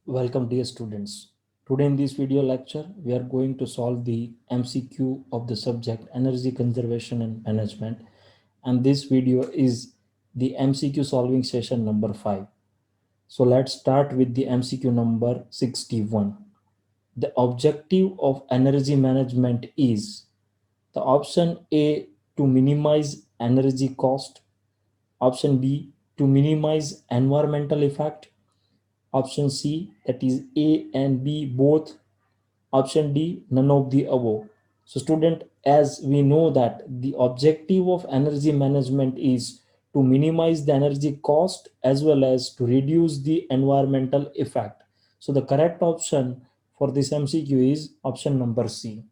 Welcome dear students. Today in this video lecture, we are going to solve the MCQ of the subject Energy Conservation and Management. And this video is the MCQ solving session number 5. So let's start with the MCQ number 61. The objective of energy management is the option A to minimize energy cost, option B to minimize environmental effect, option C, that is A and B both, option D, none of the above. So student, as we know that the objective of energy management is to minimize the energy cost as well as to reduce the environmental effect. So the correct option for this MCQ is option number C.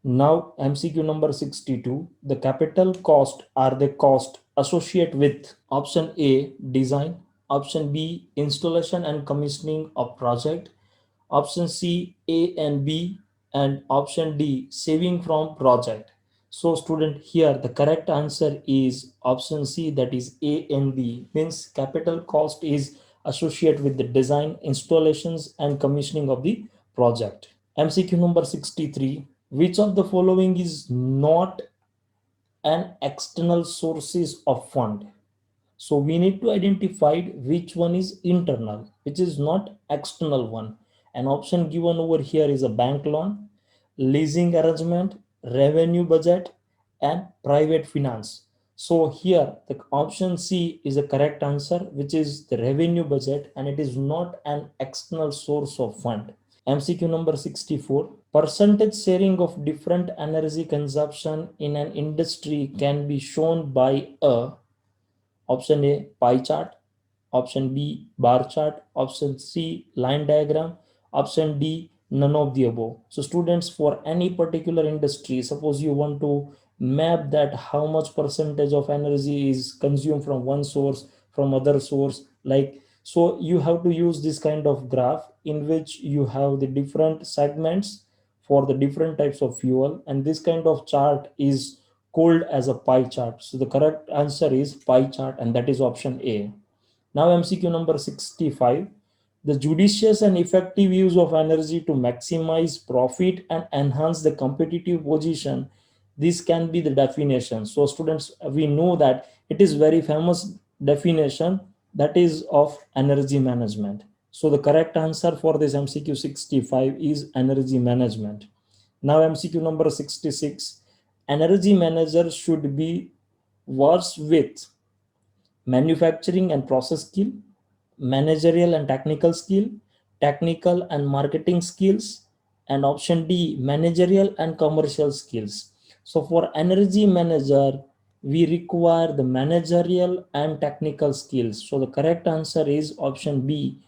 Now MCQ number 62, the capital cost are the cost associated with option A, design, option B, installation and commissioning of project, option C, A and B, and option D, saving from project. So student, here the correct answer is option C, that is A and B, means capital cost is associated with the design, installations and commissioning of the project. MCQ number 63, which of the following is not an external sources of fund? So we need to identify which one is internal, which is not external one. An option given over here is a bank loan, leasing arrangement, revenue budget, and private finance. So here the option C is the correct answer, which is the revenue budget, and it is not an external source of fund. MCQ number 64, percentage sharing of different energy consumption in an industry can be shown by a option A, pie chart, option B, bar chart, option C, line diagram, option D, none of the above. So students, for any particular industry, suppose you want to map that how much percentage of energy is consumed from one source, from other source, like, so you have to use this kind of graph in which you have the different segments for the different types of fuel, and this kind of chart is called as a pie chart. So the correct answer is pie chart, and that is option A. Now MCQ number 65. The judicious and effective use of energy to maximize profit and enhance the competitive position. This can be the definition. So students, we know that it is very famous definition, that is of energy management. So the correct answer for this MCQ 65 is energy management. Now MCQ number 66. Energy manager should be versed with manufacturing and process skill, managerial and technical skill, technical and marketing skills, and option D, managerial and commercial skills. So for energy manager, we require the managerial and technical skills. So the correct answer is option B.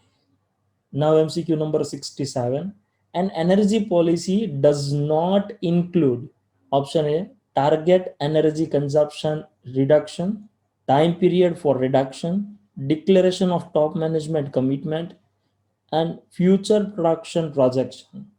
Now MCQ number 67. An energy policy does not include option A, target energy consumption reduction, time period for reduction, declaration of top management commitment, and future production projection.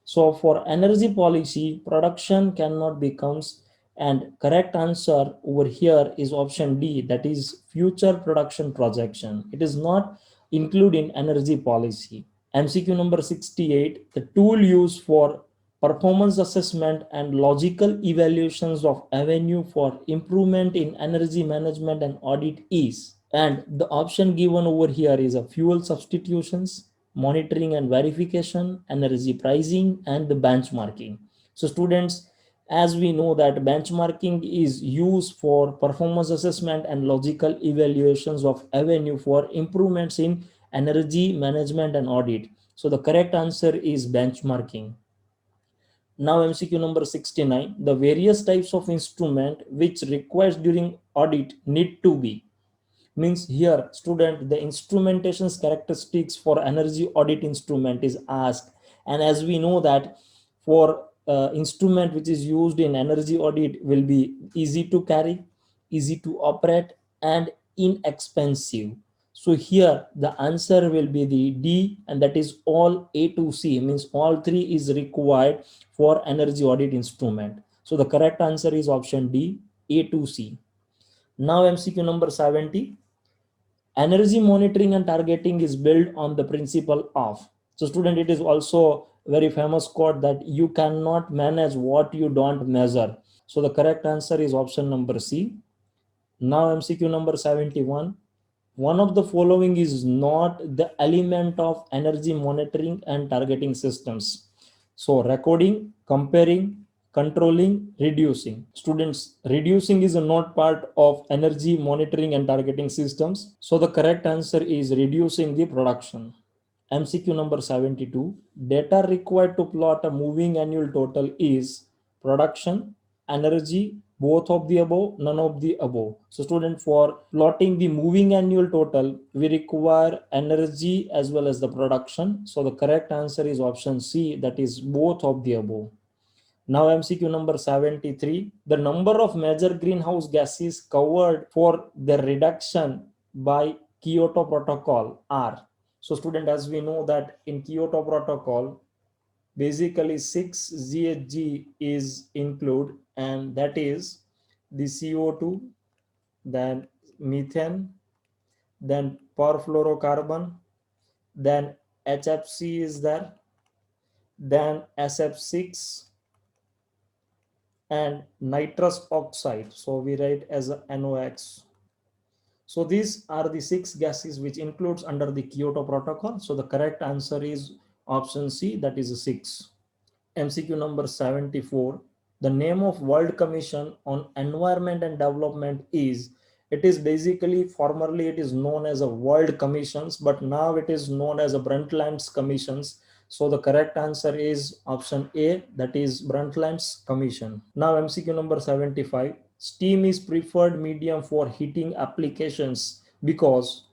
So for energy policy, production cannot be counts, and correct answer over here is option D, that is future production projection. It is not included in energy policy. MCQ number 68, the tool used for performance assessment and logical evaluations of avenue for improvement in energy management and audit is, and the option given over here is a fuel substitutions, monitoring and verification, energy pricing, and the benchmarking. So students, as we know that benchmarking is used for performance assessment and logical evaluations of avenue for improvements in energy management and audit. So the correct answer is benchmarking. Now MCQ number 69, the various types of instrument which requires during audit need to be, means here student, the instrumentation's characteristics for energy audit instrument is asked, and as we know that for instrument which is used in energy audit will be easy to carry, easy to operate, and inexpensive. So here the answer will be the D, and that is all A to C, means all three is required for energy audit instrument. So the correct answer is option D, A to C. Now MCQ number 70. Energy monitoring and targeting is built on the principle of. So student, it is also very famous quote that you cannot manage what you don't measure. So the correct answer is option number C. Now MCQ number 71. One of the following is not the element of energy monitoring and targeting systems. So recording, comparing, controlling, reducing. Students, reducing is not part of energy monitoring and targeting systems. So the correct answer is reducing the production. MCQ number 72. Data required to plot a moving annual total is production, energy, both of the above, none of the above. So student, for plotting the moving annual total, we require energy as well as the production. So the correct answer is option C, that is both of the above. Now MCQ number 73. The number of major greenhouse gases covered for the reduction by Kyoto Protocol are. So student, as we know that in Kyoto Protocol, basically 6 GHG is included, and that is the CO2, then methane, then perfluorocarbon, then HFC is there, then SF6, and nitrous oxide. So we write as a NOx. So these are the 6 gases which includes under the Kyoto Protocol. So the correct answer is option C, that is 6. MCQ number 74. The name of World Commission on Environment and Development is, it is basically, formerly it is known as a World Commissions, but now it is known as a Brundtland's Commissions. So the correct answer is option A, that is Brundtland's Commission. Now MCQ number 75. Steam is preferred medium for heating applications because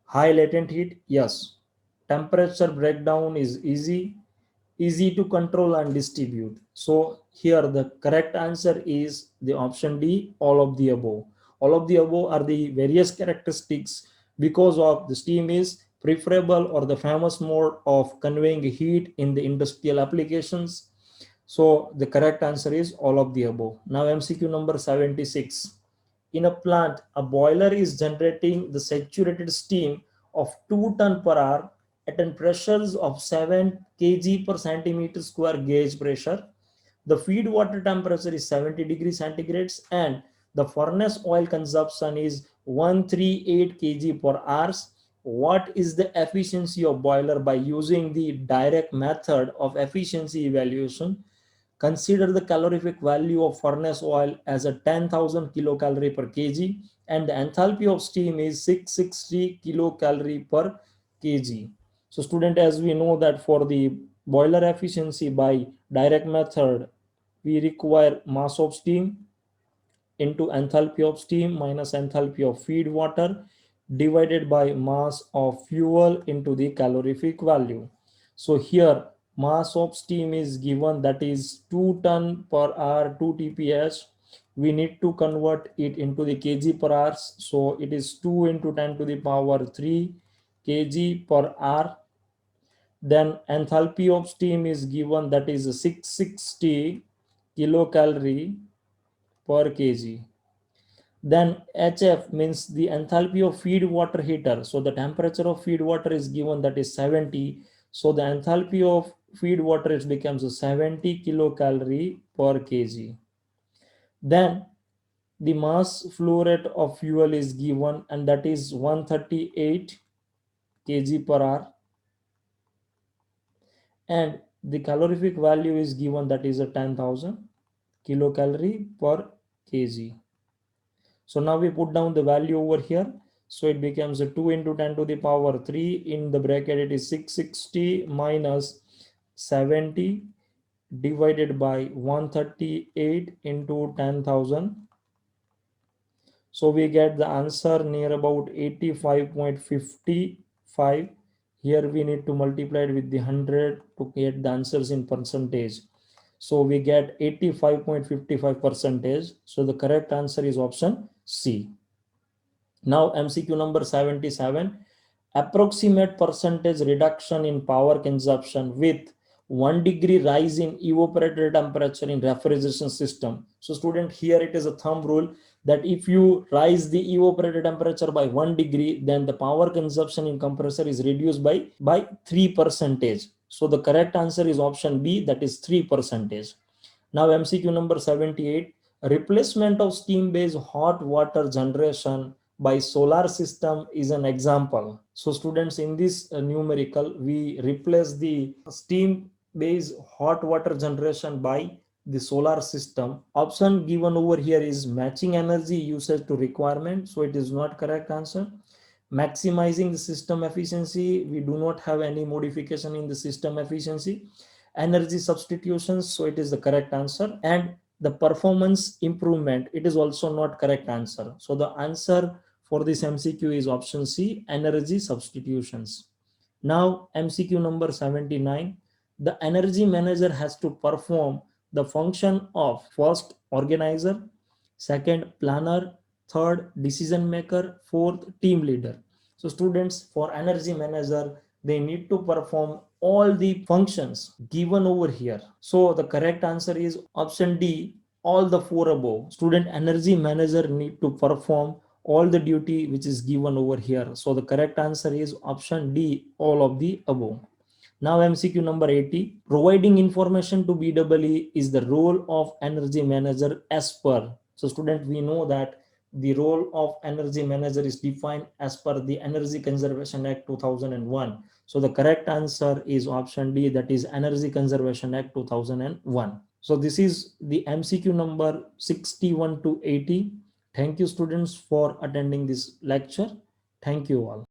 high latent heat, yes. Temperature breakdown is easy to control and distribute. So here the correct answer is the option D, all of the above. All of the above are the various characteristics because of the steam is preferable or the famous mode of conveying heat in the industrial applications. So the correct answer is all of the above. Now MCQ number 76. In a plant, a boiler is generating the saturated steam of 2 ton per hour at an pressures of 7 kg per centimeter square gauge pressure. The feed water temperature is 70 degrees centigrades and the furnace oil consumption is 138 kg per hour. What is the efficiency of boiler by using the direct method of efficiency evaluation? Consider the calorific value of furnace oil as a 10,000 kilocalorie per kg and the enthalpy of steam is 660 kilocalorie per kg. So student, as we know that for the boiler efficiency by direct method, we require mass of steam into enthalpy of steam minus enthalpy of feed water divided by mass of fuel into the calorific value. So here mass of steam is given, that is 2 ton per hour 2 TPH. We need to convert it into the kg per hour. So it is 2 into 10 to the power 3 kg per hour. Then enthalpy of steam is given, that is 660 kilocalorie per kg. Then HF means the enthalpy of feed water heater. So the temperature of feed water is given, that is 70. So the enthalpy of feed water it becomes 70 kilocalorie per kg. Then the mass flow rate of fuel is given, and that is 138 kg per hour. And the calorific value is given, that is a 10,000 kilocalorie per kg. So now we put down the value over here. So it becomes a 2 into 10 to the power 3 in the bracket. It is 660 minus 70 divided by 138 into 10,000. So we get the answer near about 85.55. Here we need to multiply it with the 100 to get the answers in percentage. So we get 85.55 percentage. So the correct answer is option C. Now MCQ number 77. Approximate percentage reduction in power consumption with 1 degree rise in evaporator temperature in refrigeration system. So student, here it is a thumb rule that if you rise the evaporator temperature by 1 degree, then the power consumption in compressor is reduced by 3%. So the correct answer is option B, that is 3%. Now MCQ number 78, replacement of steam based hot water generation by solar system is an example. So students, in this numerical, we replace the steam based hot water generation by the solar system. Option given over here is matching energy usage to requirement, so it is not correct answer. Maximizing the system efficiency, we do not have any modification in the system efficiency. Energy substitutions, so it is the correct answer. And the performance improvement, it is also not correct answer. So the answer for this MCQ is option C, energy substitutions. Now MCQ number 79, the energy manager has to perform the function of first organizer, second planner, third decision maker, fourth team leader. So students, for energy manager, they need to perform all the functions given over here. So the correct answer is option D, all the four above. Student, energy manager need to perform all the duty which is given over here. So the correct answer is option D, all of the above. Now MCQ number 80, providing information to BEE is the role of energy manager as per. So student, we know that the role of energy manager is defined as per the Energy Conservation Act 2001. So the correct answer is option D, that is Energy Conservation Act 2001. So this is the MCQ number 61 to 80. Thank you students for attending this lecture. Thank you all.